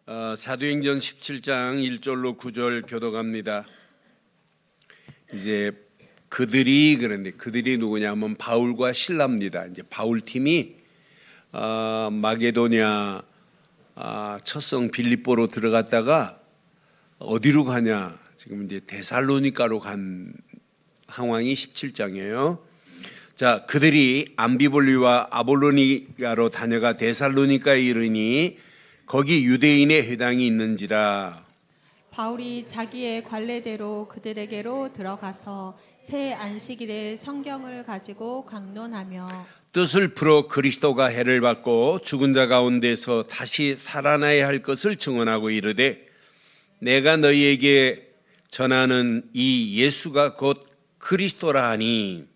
사도행전 17장 1절로 9절 교독합니다. 이제 그런데 그들이 누구냐면 바울과 실라입니다. 이제 바울 팀이 마게도냐 첫성 빌립보로 들어갔다가 어디로 가냐? 지금 이제 데살로니가로 간 상황이 17장이에요. 자, 그들이 암비볼리와 아볼로니가로 다녀가 데살로니가에 이르니 거기 유대인의 회당이 있는지라. 바울이 자기의 관례대로 그들에게로 들어가서 새 안식일에 성경을 가지고 강론하며 뜻을 풀어 그리스도가 해를 받고 죽은 자 가운데서 다시 살아나야 할 것을 증언하고 이르되 내가 너희에게 전하는 이 예수가 곧 그리스도라 하니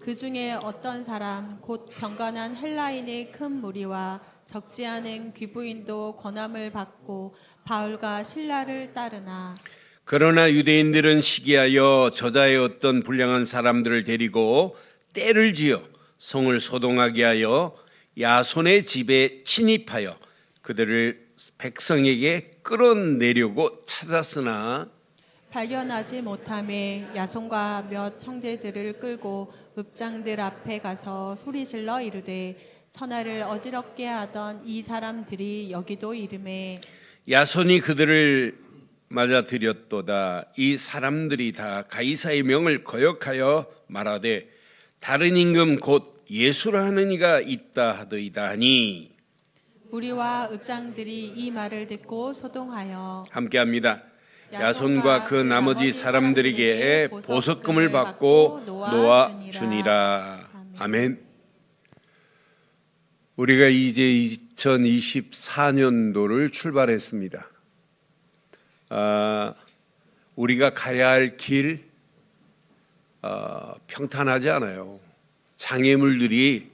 그 중에 어떤 사람 곧 경건한 헬라인의 큰 무리와 적지 않은 귀부인도 권함을 받고 바울과 실라를 따르나 그러나 유대인들은 시기하여 저자의 어떤 불량한 사람들을 데리고 때를 지어 성을 소동하게 하여 야손의 집에 침입하여 그들을 백성에게 끌어내려고 찾았으나 발견하지 못함에 야손과 몇 형제들을 끌고 읍장들 앞에 가서 소리질러 이르되 천하를 어지럽게 하던 이 사람들이 여기도 이름에 야손이 그들을 맞아들였도다. 이 사람들이 다 가이사의 명을 거역하여 말하되 다른 임금 곧 예수라 하는 이가 있다 하더이다 하니 무리와 읍장들이 이 말을 듣고 소동하여 함께합니다. 야손과 그 나머지 사람들에게 보석금을 받고 놓아 주니라. 아멘. 우리가 이제 2024년도를 출발했습니다. 우리가 가야 할 길 평탄하지 않아요. 장애물들이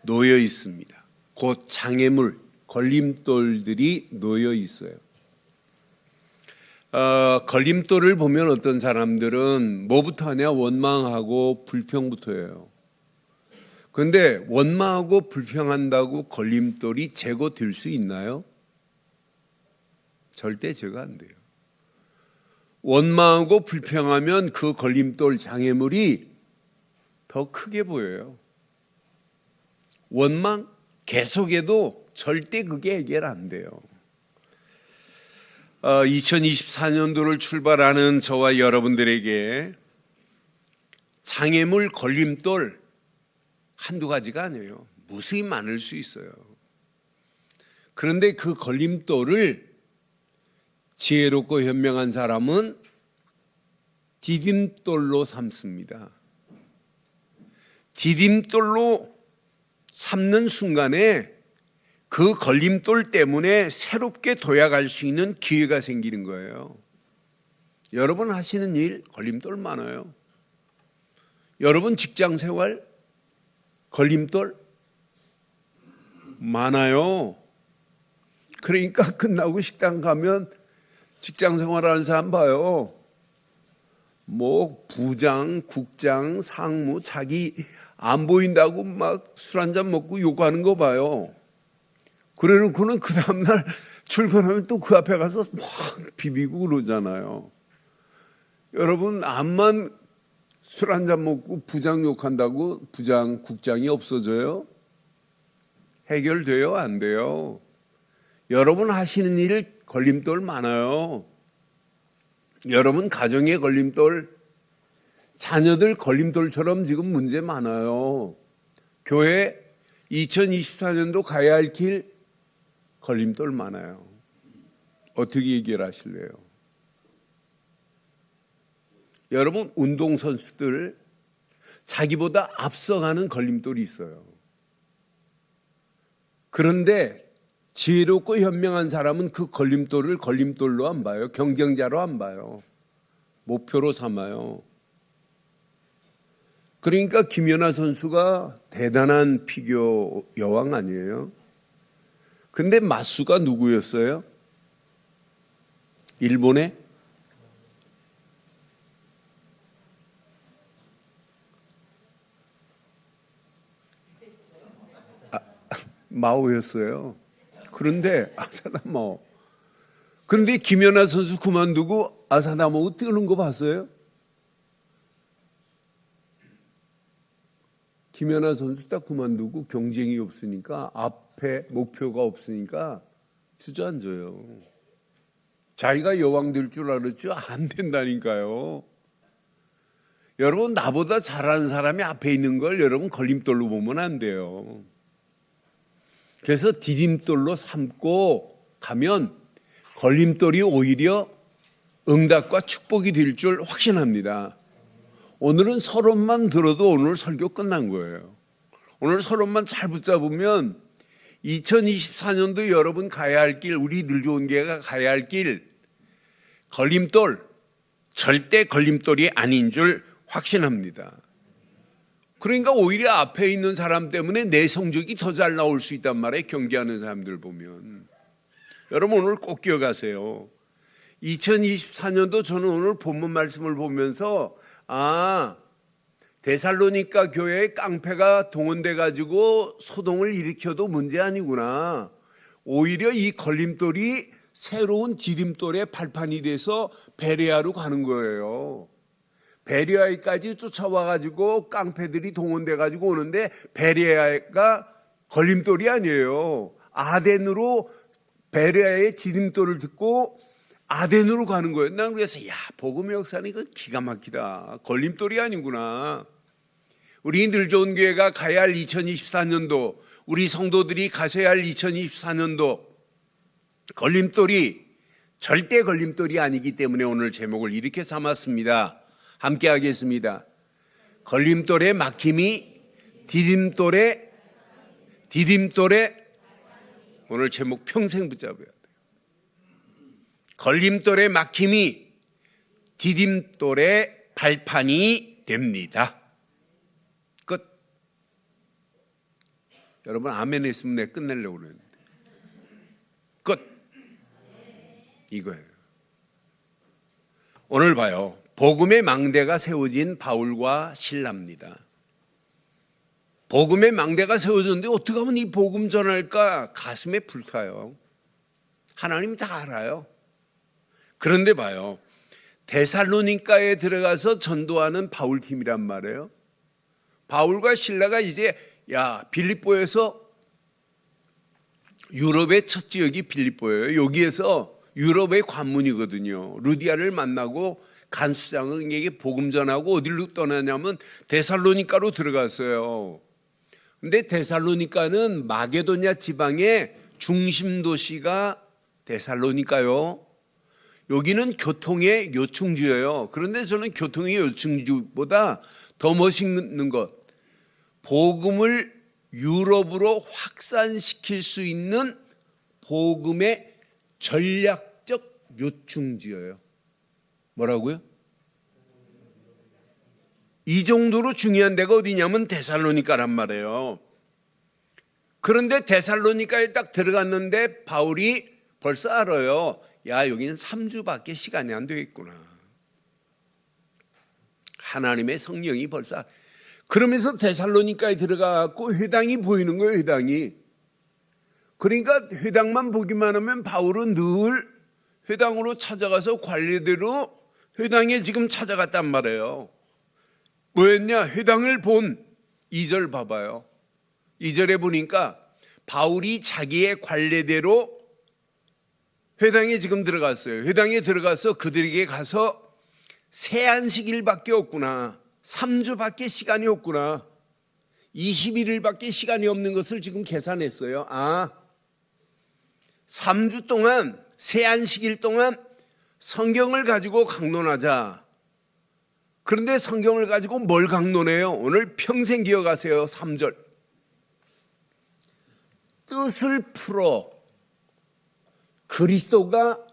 놓여 있습니다. 곧 장애물, 걸림돌들이 놓여 있어요. 걸림돌을 보면 어떤 사람들은 뭐부터 하냐? 원망하고 불평부터 해요. 그런데 원망하고 불평한다고 걸림돌이 제거될 수 있나요? 절대 제거 안 돼요. 원망하고 불평하면 그 걸림돌 장애물이 더 크게 보여요. 원망 계속해도 절대 그게 해결 안 돼요. 2024년도를 출발하는 저와 여러분들에게 장애물, 걸림돌 한두 가지가 아니에요. 무수히 많을 수 있어요. 그런데 그 걸림돌을 지혜롭고 현명한 사람은 디딤돌로 삼습니다. 디딤돌로 삼는 순간에 그 걸림돌 때문에 새롭게 도약할 수 있는 기회가 생기는 거예요. 여러분 하시는 일 걸림돌 많아요. 여러분 직장 생활 걸림돌 많아요. 그러니까 끝나고 식당 가면 직장 생활하는 사람 봐요. 뭐 부장, 국장, 상무 자기 안 보인다고 막 술 한잔 먹고 욕하는 거 봐요. 그래놓고는 그 다음날 출근하면 또 그 앞에 가서 막 비비고 그러잖아요. 여러분 암만 술 한잔 먹고 부장 욕한다고 부장, 국장이 없어져요? 해결돼요? 안 돼요? 여러분 하시는 일 걸림돌 많아요. 여러분 가정의 걸림돌, 자녀들 걸림돌처럼 지금 문제 많아요. 교회 2024년도 가야 할 길 걸림돌 많아요. 어떻게 해결하실래요? 여러분 운동선수들 자기보다 앞서가는 걸림돌이 있어요. 그런데 지혜롭고 현명한 사람은 그 걸림돌을 걸림돌로 안 봐요. 경쟁자로 안 봐요. 목표로 삼아요. 그러니까 김연아 선수가 대단한 피겨 여왕 아니에요? 근데 맞수가 누구였어요? 일본의 마오였어요. 그런데 아사다마오 그런데 김연아 선수 그만두고 아사나보고 뛰는 거 봤어요? 김연아 선수 딱 그만두고 경쟁이 없으니까 앞에 목표가 없으니까 주저앉아요. 자기가 여왕 될 줄 알았죠? 안 된다니까요. 여러분, 나보다 잘하는 사람이 앞에 있는 걸 여러분 걸림돌로 보면 안 돼요. 그래서 디딤돌로 삼고 가면 걸림돌이 오히려 응답과 축복이 될 줄 확신합니다. 오늘은 서론만 들어도 오늘 설교 끝난 거예요. 오늘 서론만 잘 붙잡으면 2024년도 여러분 가야 할 길, 우리 늘 좋은 교회가 가야 할 길, 걸림돌, 절대 걸림돌이 아닌 줄 확신합니다. 그러니까 오히려 앞에 있는 사람 때문에 내 성적이 더 잘 나올 수 있단 말이에요. 경기하는 사람들 보면. 여러분 오늘 꼭 기억하세요. 2024년도 저는 오늘 본문 말씀을 보면서 데살로니가 교회에 깡패가 동원돼 가지고 소동을 일으켜도 문제 아니구나. 오히려 이 걸림돌이 새로운 디딤돌의 발판이 돼서 베레아로 가는 거예요. 베레아까지 쫓아와 가지고 깡패들이 동원돼 가지고 오는데 베레아가 걸림돌이 아니에요. 아덴으로 베레아의 디딤돌을 듣고 아덴으로 가는 거예요. 난 그래서 복음의 역사는 이거 기가 막히다. 걸림돌이 아니구나. 우리 늘 좋은 교회가 가야 할 2024년도, 우리 성도들이 가셔야 할 2024년도 걸림돌이 절대 걸림돌이 아니기 때문에 오늘 제목을 이렇게 삼았습니다. 함께 하겠습니다. 걸림돌의 막힘이 디딤돌의 오늘 제목 평생 붙잡아야 돼요. 걸림돌의 막힘이 디딤돌의 발판이 됩니다. 끝. 여러분 아멘 했으면 내가 끝내려고 그랬는데 끝. 이거예요. 오늘 봐요. 복음의 망대가 세워진 바울과 실라입니다. 복음의 망대가 세워졌는데 어떻게 하면 이 복음 전할까 가슴에 불타요. 하나님 다 알아요. 그런데 봐요. 데살로니가에 들어가서 전도하는 바울팀이란 말이에요. 바울과 실라가 이제 빌립보에서 유럽의 첫 지역이 빌립보예요. 여기에서 유럽의 관문이거든요. 루디아를 만나고 간수장에게 복음 전하고 어디로 떠나냐면 데살로니가로 들어갔어요. 근데 데살로니가는 마게도냐 지방의 중심 도시가 데살로니가요. 여기는 교통의 요충지예요. 그런데 저는 교통의 요충지보다 더 멋있는 것, 복음을 유럽으로 확산시킬 수 있는 복음의 전략적 요충지예요. 뭐라고요? 이 정도로 중요한 데가 어디냐면 데살로니가란 말이에요. 그런데 데살로니가에 딱 들어갔는데 바울이 벌써 알아요. 여기는 3주밖에 시간이 안 되겠구나. 하나님의 성령이 벌써. 그러면서 데살로니가에 들어가고 회당이 보이는 거예요. 회당이. 그러니까 회당만 보기만 하면 바울은 늘 회당으로 찾아가서 관리대로 회당에 지금 찾아갔단 말이에요. 뭐였냐? 회당을 본 2절 봐봐요. 2절에 보니까 바울이 자기의 관례대로 회당에 지금 들어갔어요. 회당에 들어가서 그들에게 가서 새 안식일밖에 없구나. 3주밖에 시간이 없구나. 21일밖에 시간이 없는 것을 지금 계산했어요. 3주 동안, 새 안식일 동안 성경을 가지고 강론하자. 그런데 성경을 가지고 뭘 강론해요? 오늘 평생 기억하세요. 3절. 뜻을 풀어 그리스도가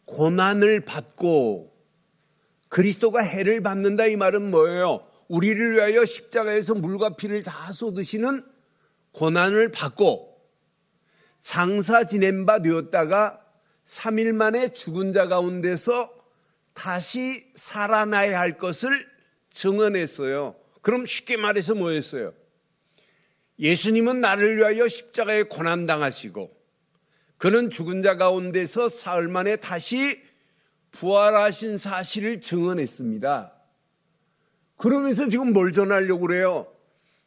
고난을 받고 그리스도가 해를 받는다 이 말은 뭐예요? 우리를 위하여 십자가에서 물과 피를 다 쏟으시는 고난을 받고 장사 지낸 바 되었다가 3일 만에 죽은 자 가운데서 다시 살아나야 할 것을 증언했어요. 그럼 쉽게 말해서 뭐였어요? 예수님은 나를 위하여 십자가에 고난당하시고 그는 죽은 자 가운데서 사흘 만에 다시 부활하신 사실을 증언했습니다. 그러면서 지금 뭘 전하려고 그래요?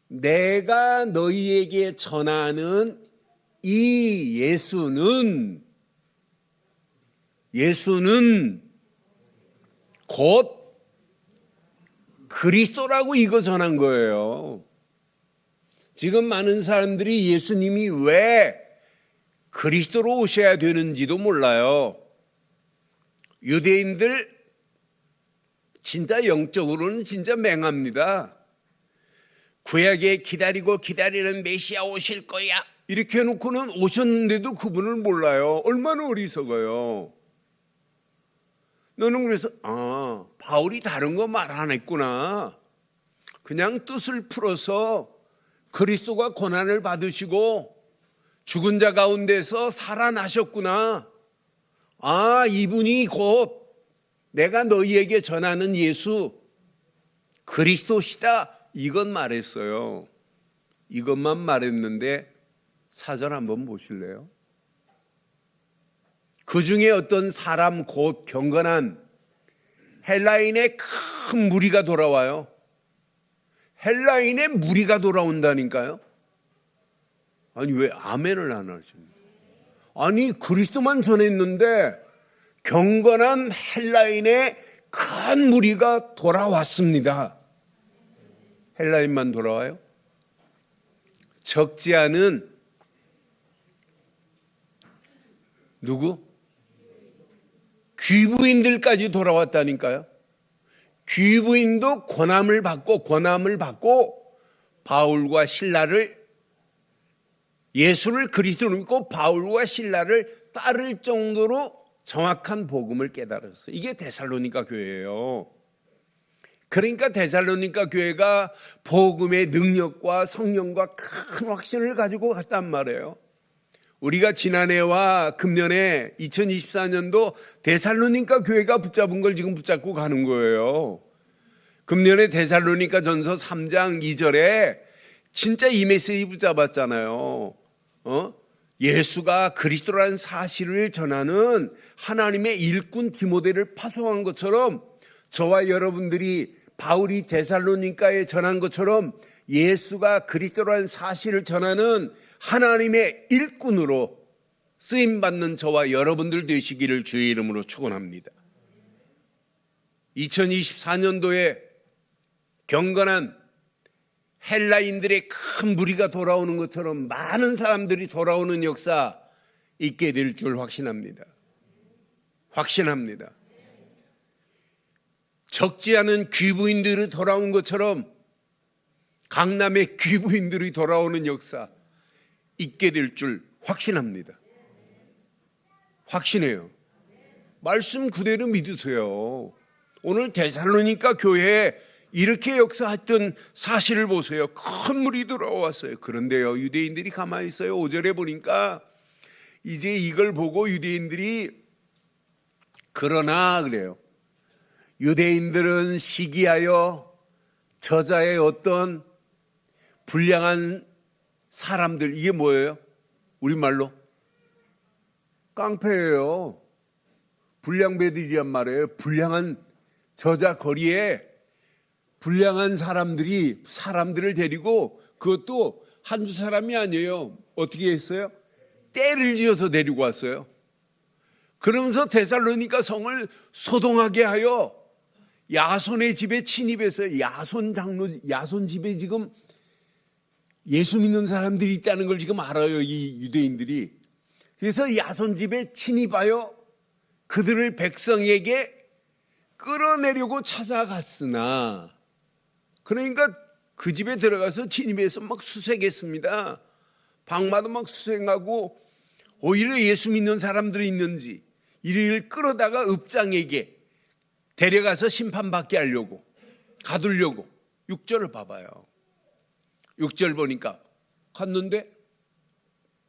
내가 너희에게 전하는 이 예수는 곧 그리스도라고 이거 전한 거예요. 지금 많은 사람들이 예수님이 왜 그리스도로 오셔야 되는지도 몰라요. 유대인들 진짜 영적으로는 진짜 맹합니다. 구약에 기다리는 메시아 오실 거야 이렇게 해놓고는 오셨는데도 그분을 몰라요. 얼마나 어리석어요. 너는 그래서 바울이 다른 거 말 안 했구나. 그냥 뜻을 풀어서 그리스도가 고난을 받으시고 죽은 자 가운데서 살아나셨구나. 이분이 곧 내가 너희에게 전하는 예수 그리스도시다. 이건 말했어요. 이것만 말했는데 사전 한번 보실래요? 그 중에 어떤 사람 곧 경건한 헬라인의 큰 무리가 돌아와요. 헬라인의 무리가 돌아온다니까요. 아니 왜 아멘을 안 하십니까? 아니 그리스도만 전했는데 경건한 헬라인의 큰 무리가 돌아왔습니다. 헬라인만 돌아와요? 적지 않은 누구? 귀부인들까지 돌아왔다니까요. 귀부인도 권함을 받고 바울과 실라를 예수를 그리스도로 믿고 바울과 실라를 따를 정도로 정확한 복음을 깨달았어요. 이게 데살로니가 교회예요. 그러니까 데살로니가 교회가 복음의 능력과 성령과 큰 확신을 가지고 갔단 말이에요. 우리가 지난해와 금년에 2024년도 데살로니가 교회가 붙잡은 걸 지금 붙잡고 가는 거예요. 금년에 데살로니가 전서 3장 2절에 진짜 이 메시지 붙잡았잖아요. 예수가 그리스도라는 사실을 전하는 하나님의 일꾼 디모데를 파송한 것처럼 저와 여러분들이 바울이 데살로니가에 전한 것처럼 예수가 그리스도라는 사실을 전하는 하나님의 일꾼으로 쓰임받는 저와 여러분들 되시기를 주의 이름으로 축원합니다. 2024년도에 경건한 헬라인들의 큰 무리가 돌아오는 것처럼 많은 사람들이 돌아오는 역사 있게 될 줄 확신합니다. 확신합니다. 적지 않은 귀부인들이 돌아온 것처럼 강남의 귀부인들이 돌아오는 역사 있게 될 줄 확신합니다. 확신해요. 말씀 그대로 믿으세요. 오늘 데살로니가 교회에 이렇게 역사했던 사실을 보세요. 큰 물이 들어왔어요. 그런데요, 유대인들이 가만히 있어요. 5절에 보니까 이제 이걸 보고 유대인들이 그러나 그래요. 유대인들은 시기하여 저자의 어떤 불량한 사람들, 이게 뭐예요? 우리말로 깡패예요. 불량배들이란 말이에요. 불량한 저자 거리에 불량한 사람들을 데리고, 그것도 한두 사람이 아니에요. 어떻게 했어요? 떼를 지어서 데리고 왔어요. 그러면서 데살로니가 성을 소동하게 하여 야손의 집에 침입해서 야손 집에 지금 예수 믿는 사람들이 있다는 걸 지금 알아요, 이 유대인들이. 그래서 야손 집에 침입하여 그들을 백성에게 끌어내려고 찾아갔으나, 그러니까 그 집에 들어가서 침입해서 막 수색했습니다. 방마도 막 수색하고 오히려 예수 믿는 사람들이 있는지 이를 끌어다가 읍장에게 데려가서 심판받게 하려고 가두려고. 6절을 봐봐요. 6절 보니까 갔는데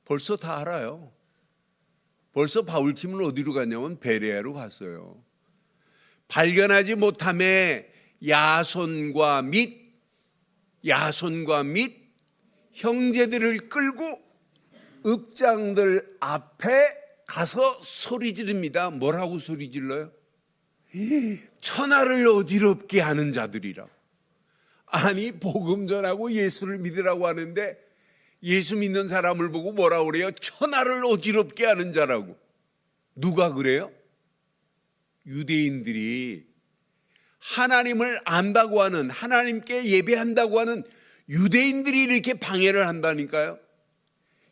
벌써 다 알아요. 벌써 바울팀은 어디로 갔냐면 베레아로 갔어요. 발견하지 못함에 야손과 및 형제들을 끌고 읍장들 앞에 가서 소리 지릅니다. 뭐라고 소리 질러요? 천하를 어지럽게 하는 자들이라고. 아니, 복음 전하고 예수를 믿으라고 하는데 예수 믿는 사람을 보고 뭐라고 그래요? 천하를 어지럽게 하는 자라고. 누가 그래요? 유대인들이, 하나님을 안다고 하는, 하나님께 예배한다고 하는 유대인들이 이렇게 방해를 한다니까요.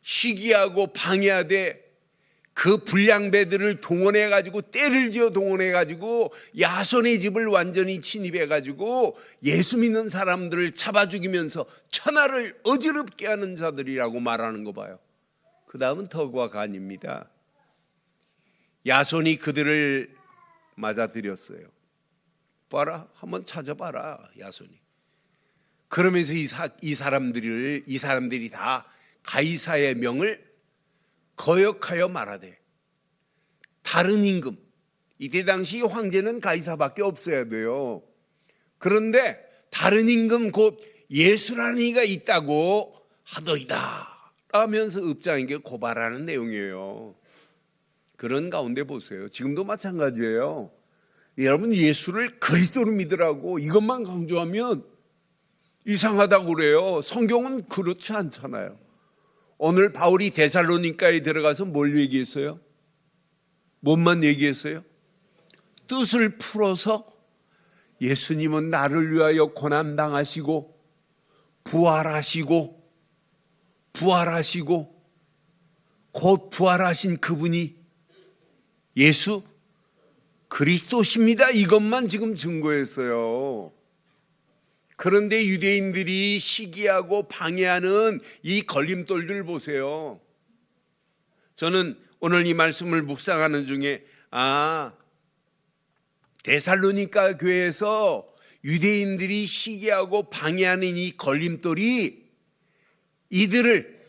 시기하고 방해하되 그 불량배들을 동원해가지고, 때를 지어 동원해가지고 야손의 집을 완전히 침입해가지고 예수 믿는 사람들을 잡아 죽이면서 천하를 어지럽게 하는 자들이라고 말하는 거 봐요. 그 다음은 덕과 간입니다. 야손이 그들을 맞아들였어요. 봐라, 한번 찾아봐라, 야손이. 그러면서 이 사람들이 다 가이사의 명을 거역하여 말하되, 다른 임금, 이때 당시 황제는 가이사밖에 없어야 돼요. 그런데 다른 임금 곧 예수라는 이가 있다고 하더이다 하면서 읍장에게 고발하는 내용이에요. 그런 가운데 보세요. 지금도 마찬가지예요. 여러분, 예수를 그리스도로 믿으라고 이것만 강조하면 이상하다고 그래요. 성경은 그렇지 않잖아요. 오늘 바울이 데살로니가에 들어가서 뭘 얘기했어요? 뭔만 얘기했어요? 뜻을 풀어서 예수님은 나를 위하여 고난당하시고 부활하시고 곧 부활하신 그분이 예수 그리스도십니다. 이것만 지금 증거했어요. 그런데 유대인들이 시기하고 방해하는 이 걸림돌들 보세요. 저는 오늘 이 말씀을 묵상하는 중에 데살로니가 교회에서 유대인들이 시기하고 방해하는 이 걸림돌이 이들을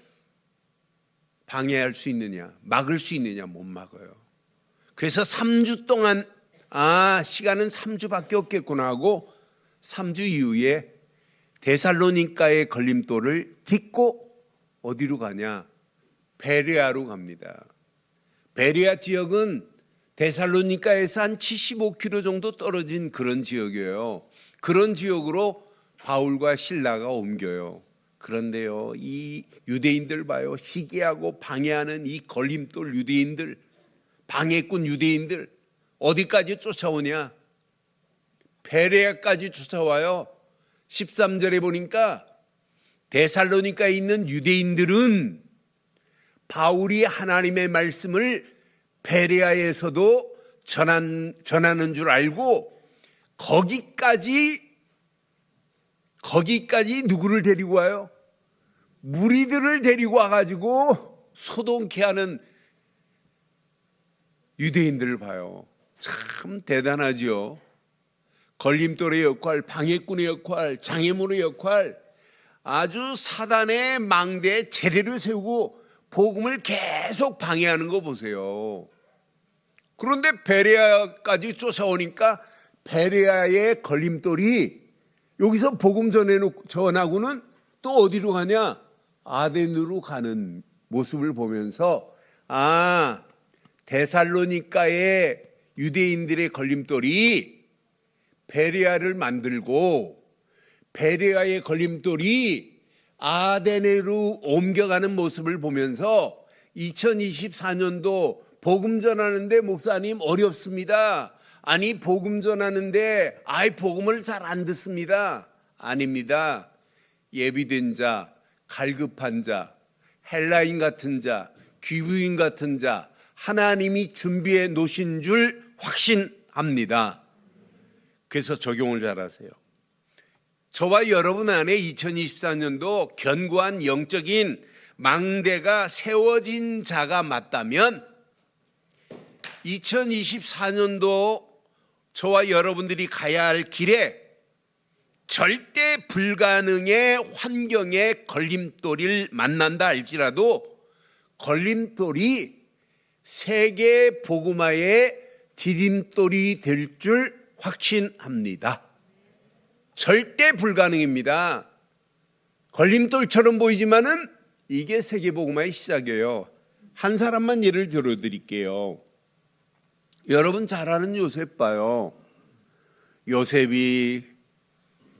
방해할 수 있느냐, 막을 수 있느냐? 못 막아요. 그래서 3주 동안 시간은 3주밖에 없겠구나 하고 3주 이후에 데살로니가의 걸림돌을 딛고 어디로 가냐? 베레아로 갑니다. 베레아 지역은 데살로니가에서 한 75km 정도 떨어진 그런 지역이에요. 그런 지역으로 바울과 실라가 옮겨요. 그런데요, 이 유대인들 봐요. 시기하고 방해하는 이 걸림돌 유대인들, 방해꾼 유대인들 어디까지 쫓아오냐? 베레아까지 쫓아와요. 13절에 보니까 데살로니가에 있는 유대인들은 바울이 하나님의 말씀을 베레아에서도 전하는 줄 알고 거기까지 누구를 데리고 와요? 무리들을 데리고 와가지고 소동케 하는 유대인들을 봐요. 참 대단하죠. 걸림돌의 역할, 방해꾼의 역할, 장애물의 역할, 아주 사단의 망대에 재래를 세우고 복음을 계속 방해하는 거 보세요. 그런데 베레아까지 쫓아오니까 베레아의 걸림돌이 여기서 복음 전하고는 또 어디로 가냐? 아덴으로 가는 모습을 보면서 데살로니가의 유대인들의 걸림돌이 베레아를 만들고 베레아의 걸림돌이 아데네로 옮겨가는 모습을 보면서 2024년도 복음 전하는데 목사님 어렵습니다. 아니 복음 전하는데 복음을 잘 안 듣습니다. 아닙니다. 예비된 자, 갈급한 자, 헬라인 같은 자, 귀부인 같은 자 하나님이 준비해 놓으신 줄 확신합니다. 그래서 적용을 잘하세요. 저와 여러분 안에 2024년도 견고한 영적인 망대가 세워진 자가 맞다면 2024년도 저와 여러분들이 가야 할 길에 절대 불가능의 환경의 걸림돌을 만난다 할지라도 걸림돌이 세계 복음화의 디딤돌이 될 줄 확신합니다. 절대 불가능입니다. 걸림돌처럼 보이지만은 이게 세계복음화의 시작이에요. 한 사람만 예를 들어드릴게요. 여러분 잘 아는 요셉 봐요. 요셉이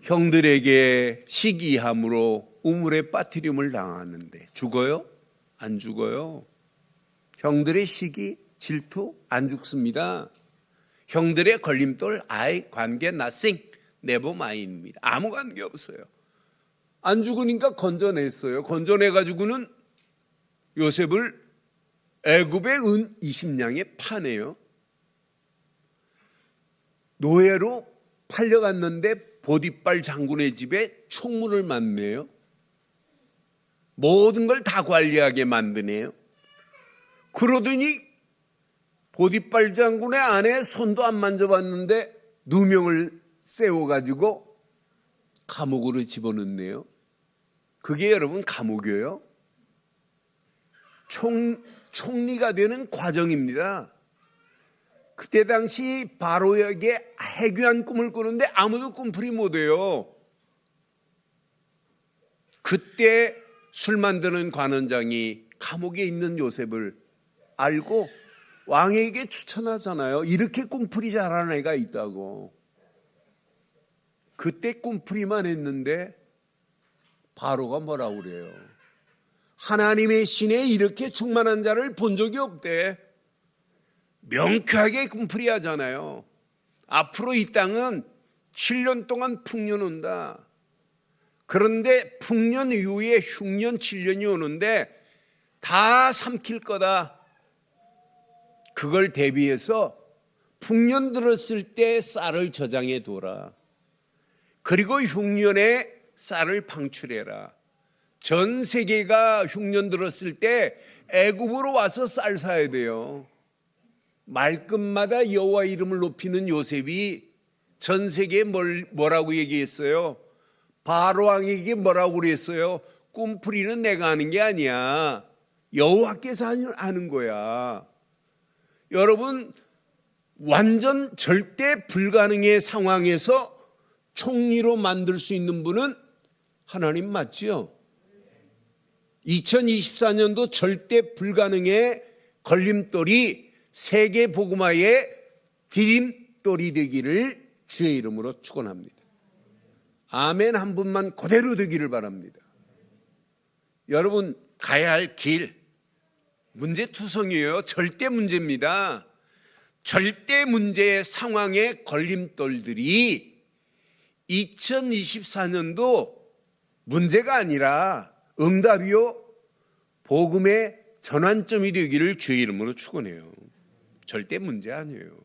형들에게 시기함으로 우물에 빠뜨림을 당하는데 죽어요? 안 죽어요. 형들의 시기, 질투 안 죽습니다. 형들의 걸림돌 아이 관계 nothing, never mind입니다. 아무 관계 없어요. 안 죽으니까 건져냈어요. 건져내가지고는 요셉을 애굽의 은 20냥에 파내요. 노예로 팔려갔는데 보디발 장군의 집에 총무를 맡네요. 모든 걸 다 관리하게 만드네요. 그러더니 보디발 장군의 아내 손도 안 만져봤는데 누명을 세워가지고 감옥으로 집어넣네요. 그게 여러분 감옥이에요. 총리가 되는 과정입니다. 그때 당시 바로에게 해괴한 꿈을 꾸는데 아무도 꿈풀이 못해요. 그때 술 만드는 관원장이 감옥에 있는 요셉을 알고 왕에게 추천하잖아요. 이렇게 꿈풀이 잘하는 애가 있다고. 그때 꿈풀이만 했는데 바로가 뭐라고 그래요? 하나님의 신에 이렇게 충만한 자를 본 적이 없대. 명쾌하게 꿈풀이 하잖아요. 앞으로 이 땅은 7년 동안 풍년 온다. 그런데 풍년 이후에 흉년 7년이 오는데 다 삼킬 거다. 그걸 대비해서 풍년 들었을 때 쌀을 저장해 둬라. 그리고 흉년에 쌀을 방출해라. 전 세계가 흉년 들었을 때 애굽으로 와서 쌀 사야 돼요. 말끝마다 여호와 이름을 높이는 요셉이 전 세계에 뭐라고 얘기했어요? 바로 왕에게 뭐라고 그랬어요? 꿈풀이는 내가 하는 게 아니야. 여호와께서 하는 거야. 여러분, 완전 절대 불가능의 상황에서 총리로 만들 수 있는 분은 하나님 맞지요? 2024년도 절대 불가능의 걸림돌이 세계 복음화의 디딤돌이 되기를 주의 이름으로 축원합니다. 아멘 한 분만 그대로 되기를 바랍니다. 여러분 가야 할 길 문제투성이에요. 절대 문제입니다. 절대 문제의 상황의 걸림돌들이 2024년도 문제가 아니라 응답이요 복음의 전환점이 되기를 주의 이름으로 축원해요. 절대 문제 아니에요.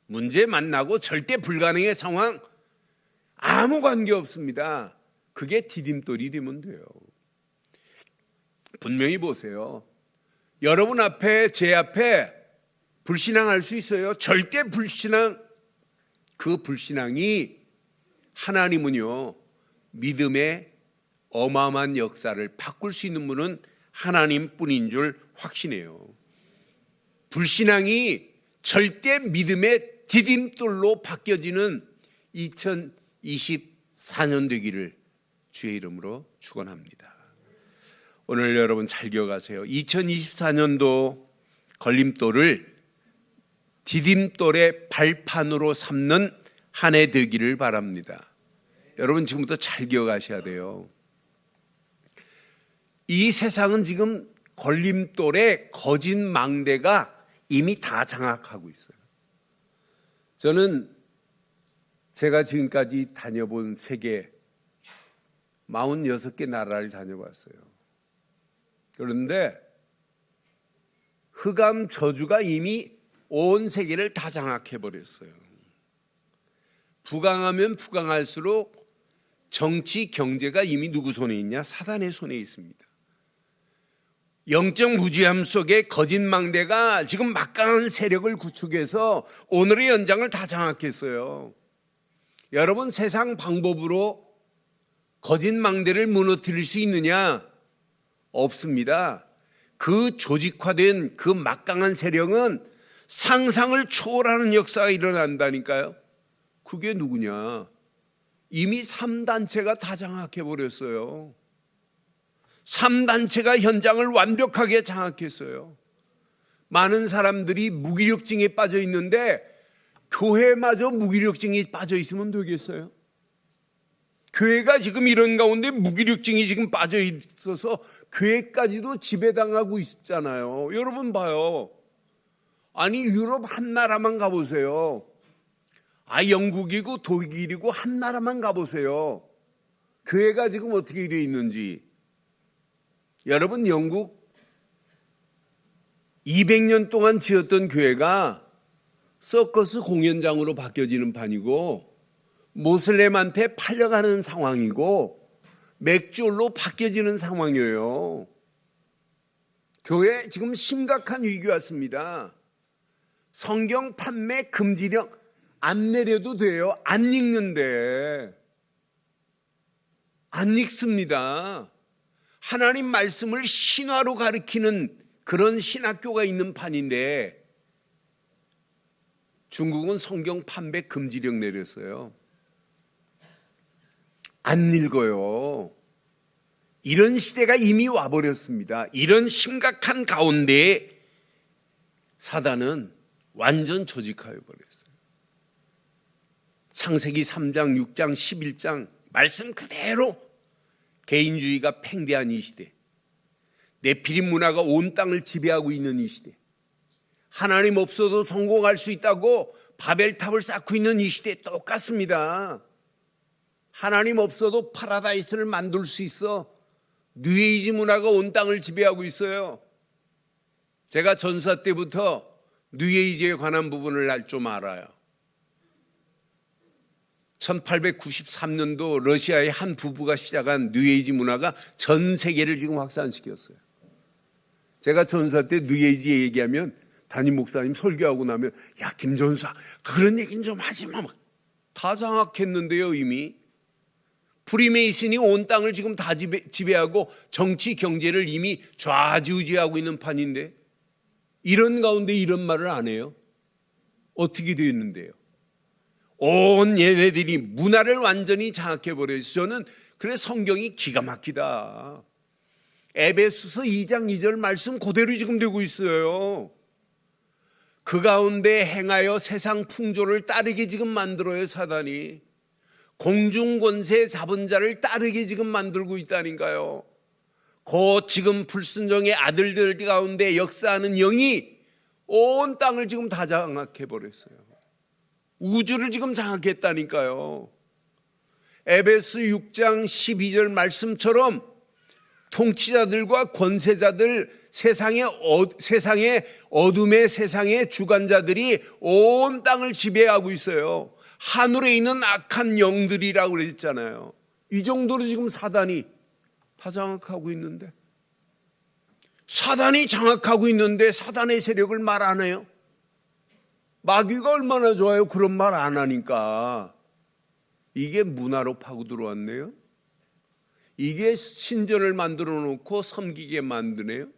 문제 만나고 절대 불가능의 상황 아무 관계 없습니다. 그게 디딤돌이 되면 돼요. 분명히 보세요. 여러분 앞에 제 앞에 불신앙할 수 있어요. 절대 불신앙. 그 불신앙이 하나님은요 믿음의 어마어마한 역사를 바꿀 수 있는 분은 하나님뿐인 줄 확신해요. 불신앙이 절대 믿음의 디딤돌로 바뀌어지는 2024년 되기를 주의 이름으로 축원합니다. 오늘 여러분 잘 기억하세요. 2024년도 걸림돌을 디딤돌의 발판으로 삼는 한 해 되기를 바랍니다. 여러분 지금부터 잘 기억하셔야 돼요. 이 세상은 지금 걸림돌의 거짓 망대가 이미 다 장악하고 있어요. 저는 제가 지금까지 다녀본 세계 46개 나라를 다녀봤어요. 그런데 흑암 저주가 이미 온 세계를 다 장악해버렸어요. 부강하면 부강할수록 정치, 경제가 이미 누구 손에 있냐? 사단의 손에 있습니다. 영적 무지함 속에 거짓 망대가 지금 막강한 세력을 구축해서 오늘의 연장을 다 장악했어요. 여러분 세상 방법으로 거짓 망대를 무너뜨릴 수 있느냐? 없습니다. 그 조직화된 그 막강한 세력은 상상을 초월하는 역사가 일어난다니까요. 그게 누구냐? 이미 3단체가 다 장악해버렸어요. 3단체가 현장을 완벽하게 장악했어요. 많은 사람들이 무기력증에 빠져 있는데 교회마저 무기력증에 빠져 있으면 되겠어요? 교회가 지금 이런 가운데 무기력증이 지금 빠져 있어서 교회까지도 지배당하고 있잖아요. 여러분 봐요. 아니 유럽 한 나라만 가보세요. 영국이고 독일이고 한 나라만 가보세요. 교회가 지금 어떻게 되어 있는지. 여러분 영국 200년 동안 지었던 교회가 서커스 공연장으로 바뀌어지는 판이고 모슬렘한테 팔려가는 상황이고 맥주홀로 바뀌어지는 상황이에요. 교회 지금 심각한 위기가 왔습니다. 성경 판매 금지령 안 내려도 돼요. 안 읽는데. 안 읽습니다. 하나님 말씀을 신화로 가르치는 그런 신학교가 있는 판인데 중국은 성경 판매 금지령 내렸어요. 안 읽어요. 이런 시대가 이미 와버렸습니다. 이런 심각한 가운데 사단은 완전 조직하여 버렸어요. 창세기 3장, 6장, 11장 말씀 그대로 개인주의가 팽배한 이 시대, 네피림 문화가 온 땅을 지배하고 있는 이 시대, 하나님 없어도 성공할 수 있다고 바벨탑을 쌓고 있는 이 시대 똑같습니다. 하나님 없어도 파라다이스를 만들 수 있어. 뉴에이지 문화가 온 땅을 지배하고 있어요. 제가 전사 때부터 뉴에이지에 관한 부분을 좀 알아요. 1893년도 러시아의 한 부부가 시작한 뉴에이지 문화가 전 세계를 지금 확산시켰어요. 제가 전사 때 뉴에이지 얘기하면 담임 목사님 설교하고 나면 야 김 전사 그런 얘기는 좀 하지 마. 다 장악했는데요 이미. 프리메이슨이 온 땅을 지금 다 지배하고 정치 경제를 이미 좌지우지하고 있는 판인데 이런 가운데 이런 말을 안 해요. 어떻게 되었는데요? 온 얘네들이 문화를 완전히 장악해버려서 저는 그래 성경이 기가 막히다. 에베소서 2장 2절 말씀 그대로 지금 되고 있어요. 그 가운데 행하여 세상 풍조를 따르게 지금 만들어요 사단이. 공중권세 잡은 자를 따르게 지금 만들고 있다니까요. 곧 지금 불순종의 아들들 가운데 역사하는 영이 온 땅을 지금 다 장악해버렸어요. 우주를 지금 장악했다니까요. 에베소 6장 12절 말씀처럼 통치자들과 권세자들 세상의 어둠의 세상의 주관자들이 온 땅을 지배하고 있어요. 하늘에 있는 악한 영들이라고 그랬잖아요. 이 정도로 지금 사단이 다 장악하고 있는데 사단의 세력을 말 안 해요. 마귀가 얼마나 좋아요. 그런 말 안 하니까. 이게 문화로 파고 들어왔네요. 이게 신전을 만들어 놓고 섬기게 만드네요.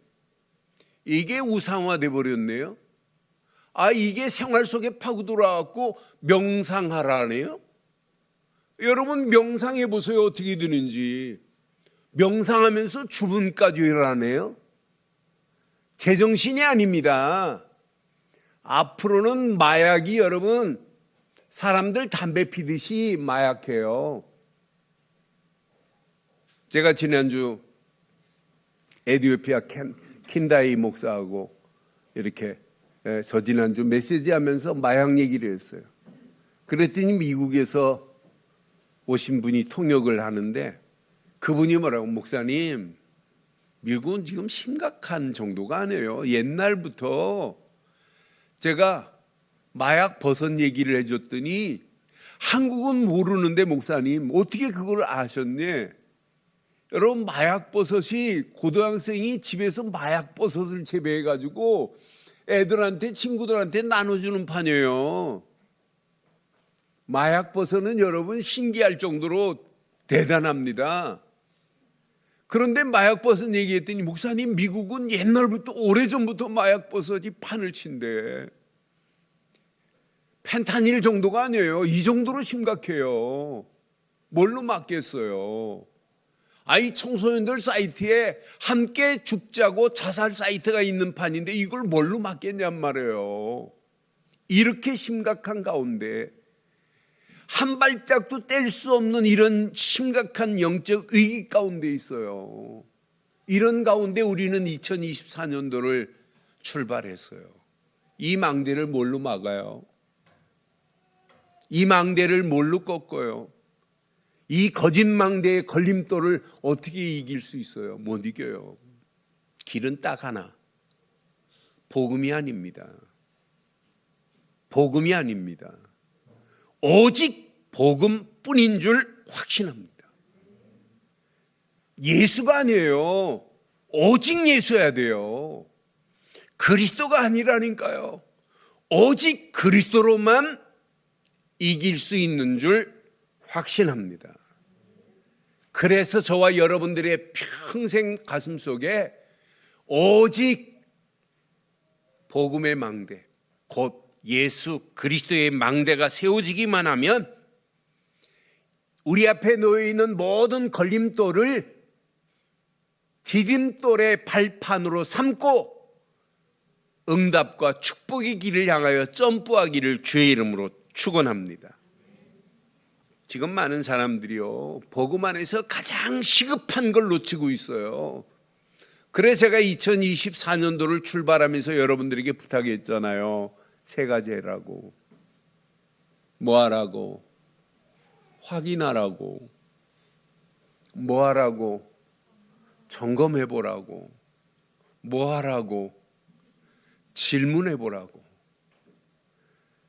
이게 우상화돼 버렸네요. 이게 생활 속에 파고 들어와갖고 명상하라네요. 여러분 명상해 보세요. 어떻게 되는지. 명상하면서 주문까지 일어나네요. 제정신이 아닙니다. 앞으로는 마약이 여러분 사람들 담배 피듯이 마약해요. 제가 지난주 에티오피아 킨다이 목사하고 이렇게 저 지난주 메시지 하면서 마약 얘기를 했어요. 그랬더니 미국에서 오신 분이 통역을 하는데 그분이 뭐라고 목사님 미국은 지금 심각한 정도가 아니에요. 옛날부터 제가 마약 버섯 얘기를 해줬더니 한국은 모르는데 목사님 어떻게 그걸 아셨네. 여러분 마약 버섯이 고등학생이 집에서 마약 버섯을 재배해가지고 애들한테 친구들한테 나눠주는 판이에요. 마약 버섯은 여러분 신기할 정도로 대단합니다. 그런데 마약 버섯 얘기했더니 목사님 미국은 옛날부터 오래전부터 마약 버섯이 판을 친대. 펜타닐 정도가 아니에요. 이 정도로 심각해요. 뭘로 막겠어요. 아이 청소년들 사이트에 함께 죽자고 자살 사이트가 있는 판인데 이걸 뭘로 막겠냔 말이에요. 이렇게 심각한 가운데 한 발짝도 뗄 수 없는 이런 심각한 영적 위기 가운데 있어요. 이런 가운데 우리는 2024년도를 출발했어요. 이 망대를 뭘로 막아요? 이 망대를 뭘로 꺾어요? 이 거짓 망대의 걸림돌을 어떻게 이길 수 있어요? 못 이겨요. 길은 딱 하나. 복음이 아닙니다. 복음이 아닙니다. 오직 복음뿐인 줄 확신합니다. 예수가 아니에요. 오직 예수여야 돼요. 그리스도가 아니라니까요. 오직 그리스도로만 이길 수 있는 줄 확신합니다. 그래서 저와 여러분들의 평생 가슴속에 오직 복음의 망대, 곧 예수 그리스도의 망대가 세워지기만 하면 우리 앞에 놓여있는 모든 걸림돌을 디딤돌의 발판으로 삼고 응답과 축복의 길을 향하여 점프하기를 주의 이름으로 축원합니다. 지금 많은 사람들이요, 복음 안에서 가장 시급한 걸 놓치고 있어요. 그래서 제가 2024년도를 출발하면서 여러분들에게 부탁했잖아요. 3가지 해라고. 뭐 하라고? 확인하라고. 뭐 하라고? 점검해 보라고. 뭐 하라고? 질문해 보라고.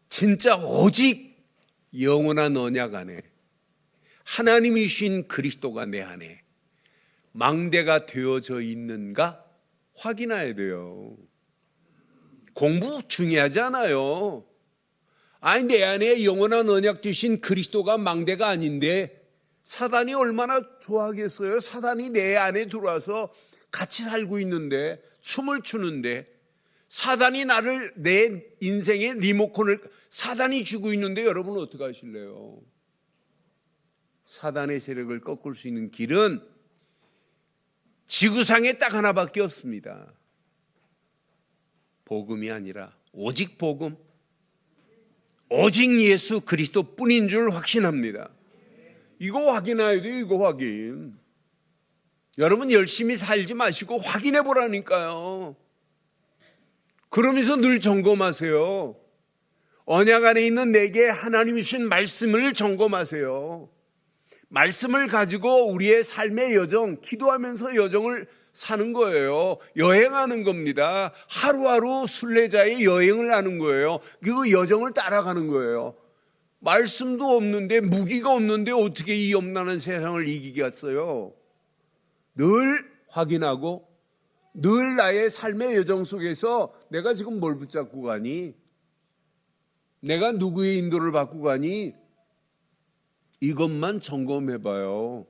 진짜 오직 영원한 언약 안에 하나님이신 그리스도가 내 안에 망대가 되어져 있는가 확인해야 돼요. 공부 중요하지 않아요. 아니, 내 안에 영원한 언약 되신 그리스도가 망대가 아닌데 사단이 얼마나 좋아하겠어요? 사단이 내 안에 들어와서 같이 살고 있는데, 춤을 추는데, 사단이 나를, 내 인생의 리모컨을 사단이 쥐고 있는데 여러분은 어떻게 하실래요? 사단의 세력을 꺾을 수 있는 길은 지구상에 딱 하나밖에 없습니다. 복음이 아니라 오직 복음, 오직 예수 그리스도 뿐인 줄 확신합니다. 이거 확인해야 돼요. 이거 확인. 여러분 열심히 살지 마시고 확인해 보라니까요. 그러면서 늘 점검하세요. 언약 안에 있는 내게 하나님이신 말씀을 점검하세요. 말씀을 가지고 우리의 삶의 여정, 기도하면서 여정을 사는 거예요. 여행하는 겁니다. 하루하루 순례자의 여행을 하는 거예요. 그 여정을 따라가는 거예요. 말씀도 없는데, 무기가 없는데 어떻게 이 염난한 세상을 이기겠어요? 늘 확인하고 늘 나의 삶의 여정 속에서 내가 지금 뭘 붙잡고 가니? 내가 누구의 인도를 받고 가니? 이것만 점검해봐요.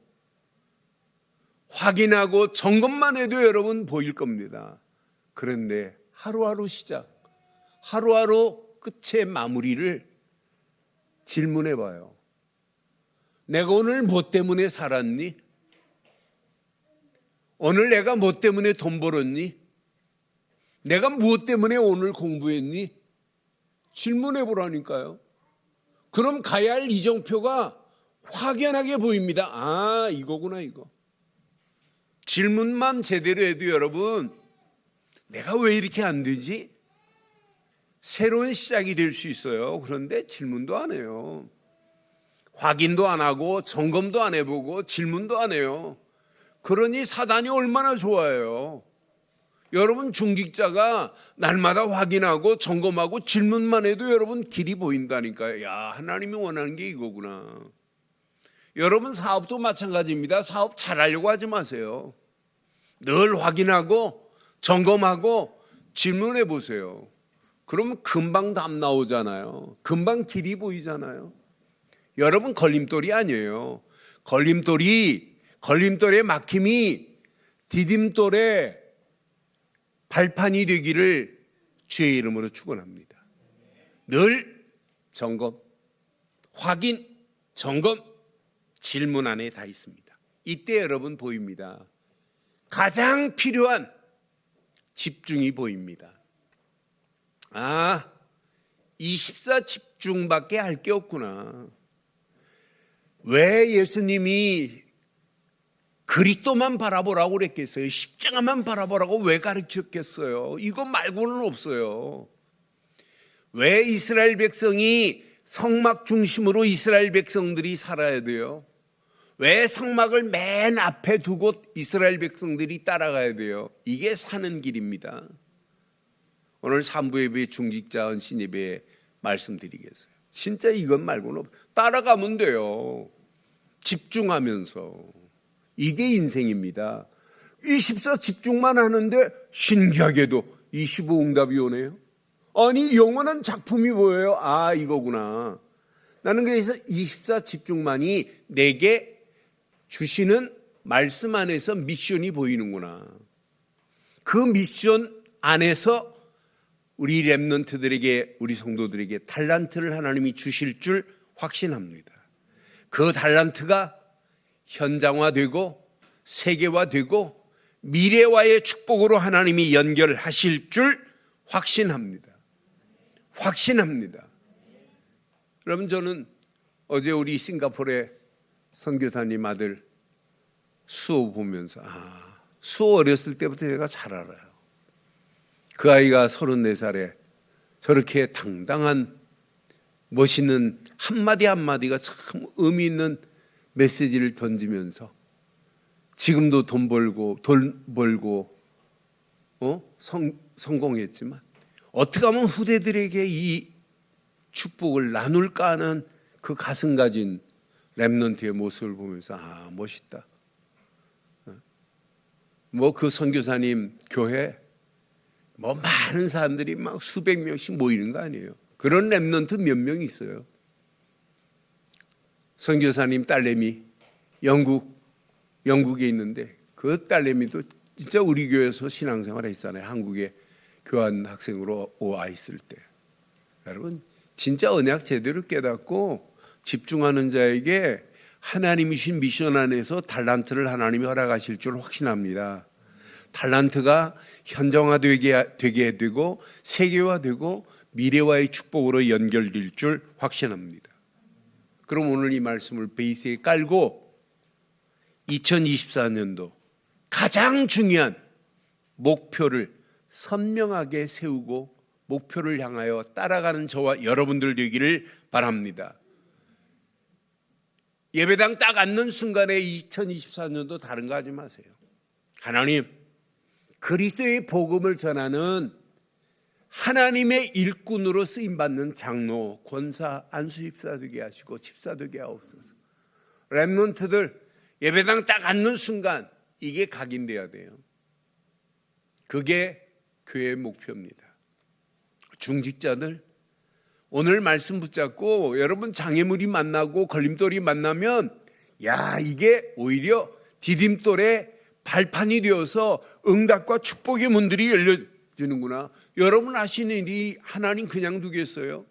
확인하고 점검만 해도 여러분 보일 겁니다. 그런데 하루하루 시작, 하루하루 끝의 마무리를 질문해봐요. 내가 오늘 뭐 때문에 살았니? 오늘 내가 뭐 때문에 돈 벌었니? 내가 무엇 때문에 오늘 공부했니? 질문해 보라니까요. 그럼 가야 할 이정표가 확연하게 보입니다. 아, 이거구나, 이거. 질문만 제대로 해도 여러분, 내가 왜 이렇게 안 되지? 새로운 시작이 될 수 있어요. 그런데 질문도 안 해요. 확인도 안 하고 점검도 안 해보고 질문도 안 해요. 그러니 사단이 얼마나 좋아해요. 여러분 중직자가 날마다 확인하고 점검하고 질문만 해도 여러분 길이 보인다니까요. 야, 하나님이 원하는 게 이거구나. 여러분 사업도 마찬가지입니다. 사업 잘하려고 하지 마세요. 늘 확인하고 점검하고 질문해 보세요. 그러면 금방 답 나오잖아요. 금방 길이 보이잖아요. 여러분 걸림돌이 아니에요. 걸림돌의 막힘이 디딤돌의 발판이 되기를 주의 이름으로 축원합니다. 늘 점검, 확인, 점검, 질문 안에 다 있습니다. 이때 여러분 보입니다. 가장 필요한 집중이 보입니다. 24 집중밖에 할 게 없구나. 왜 예수님이 그리스도만 바라보라고 그랬겠어요? 십자가만 바라보라고 왜 가르쳤겠어요? 이거 말고는 없어요. 왜 이스라엘 백성이 성막 중심으로 이스라엘 백성들이 살아야 돼요? 왜 성막을 맨 앞에 두고 이스라엘 백성들이 따라가야 돼요? 이게 사는 길입니다. 오늘 3부 예배 중직자 헌신 예배에 말씀드리겠어요. 진짜 이것 말고는 따라가면 돼요. 집중하면서. 이게 인생입니다. 24 집중만 하는데 신기하게도 25 응답이 오네요. 아니 영원한 작품이 보여요. 이거구나. 나는 그래서 24 집중만이 내게 주시는 말씀 안에서 미션이 보이는구나. 그 미션 안에서 우리 렘넌트들에게, 우리 성도들에게 달란트를 하나님이 주실 줄 확신합니다. 그 달란트가 현장화되고 세계화되고 미래와의 축복으로 하나님이 연결하실 줄 확신합니다. 확신합니다. 여러분, 저는 어제 우리 싱가포르의 선교사님 아들 수호 보면서 수호 어렸을 때부터 제가 잘 알아요. 그 아이가 34살에 저렇게 당당한 멋있는 한마디 한마디가 참 의미 있는 메시지를 던지면서 지금도 돈 벌고 성공했지만 어떻게 하면 후대들에게 이 축복을 나눌까 하는 그 가슴 가진 렘넌트의 모습을 보면서 멋있다. 그 선교사님 교회 많은 사람들이 막 수백 명씩 모이는 거 아니에요. 그런 렘넌트 몇 명 있어요. 선교사님 딸내미 영국에 있는데 그 딸내미도 진짜 우리 교회에서 신앙생활 했잖아요. 한국에 교환 학생으로 와 있을 때. 여러분 진짜 언약 제대로 깨닫고 집중하는 자에게 하나님이 주신 미션 안에서 달란트를 하나님이 허락하실 줄 확신합니다. 달란트가 현정화되게 되고 세계화되고 미래와의 축복으로 연결될 줄 확신합니다. 그럼 오늘 이 말씀을 베이스에 깔고 2024년도 가장 중요한 목표를 선명하게 세우고 목표를 향하여 따라가는 저와 여러분들 되기를 바랍니다. 예배당 딱 앉는 순간에 2024년도 다른 거 하지 마세요. 하나님, 그리스도의 복음을 전하는 하나님의 일꾼으로 쓰임받는 장로, 권사, 안수집사 되게 하시고 집사 되게 하옵소서. 렘넌트들 예배당 딱 앉는 순간 이게 각인돼야 돼요. 그게 교회의 목표입니다. 중직자들 오늘 말씀 붙잡고 여러분 장애물이 만나고 걸림돌이 만나면 이게 오히려 디딤돌의 발판이 되어서 응답과 축복의 문들이 열려지는구나. 여러분 하시는 일이 하나님 그냥 두겠어요?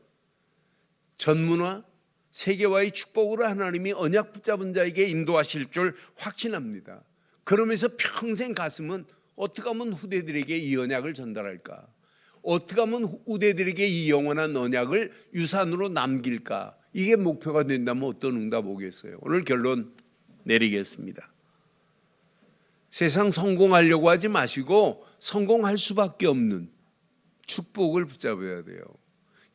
전문화, 세계화의 축복으로 하나님이 언약 붙잡은 자에게 인도하실 줄 확신합니다. 그러면서 평생 가슴은 어떻게 하면 후대들에게 이 언약을 전달할까? 어떻게 하면 후대들에게 이 영원한 언약을 유산으로 남길까? 이게 목표가 된다면 어떤 응답 오겠어요? 오늘 결론 내리겠습니다. 세상 성공하려고 하지 마시고 성공할 수밖에 없는 축복을 붙잡아야 돼요.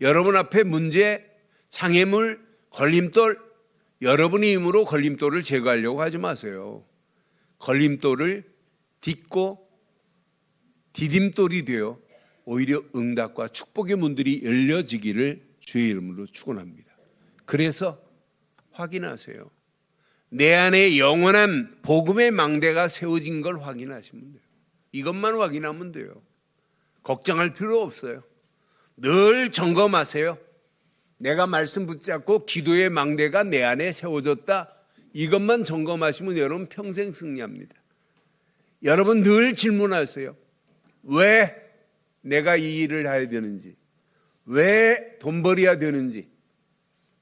여러분 앞에 문제, 장애물, 걸림돌, 여러분의 힘으로 걸림돌을 제거하려고 하지 마세요. 걸림돌을 딛고 디딤돌이 되어 오히려 응답과 축복의 문들이 열려지기를 주의 이름으로 축원합니다. 그래서 확인하세요. 내 안에 영원한 복음의 망대가 세워진 걸 확인하시면 돼요. 이것만 확인하면 돼요. 걱정할 필요 없어요. 늘 점검하세요. 내가 말씀 붙잡고 기도의 망대가 내 안에 세워졌다. 이것만 점검하시면 여러분 평생 승리합니다. 여러분 늘 질문하세요. 왜 내가 이 일을 해야 되는지, 왜 돈 벌어야 되는지,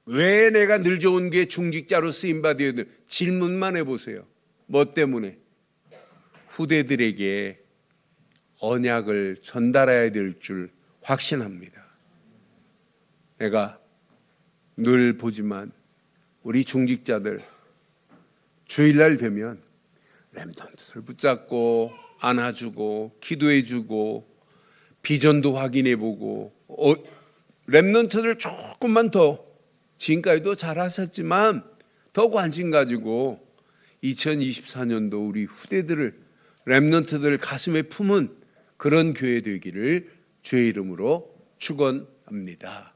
왜 내가 늘 좋은 게 중직자로 쓰임받아야 되는지 질문만 해보세요. 뭐 때문에? 후대들에게 언약을 전달해야 될 줄 확신합니다. 내가 늘 보지만 우리 중직자들 주일날 되면 렘넌트를 붙잡고 안아주고 기도해주고 비전도 확인해보고 렘넌트들 조금만 더 지금까지도 잘하셨지만 더 관심 가지고 2024년도 우리 후대들을 렘넌트들 가슴에 품은 그런 교회 되기를 주의 이름으로 축원합니다.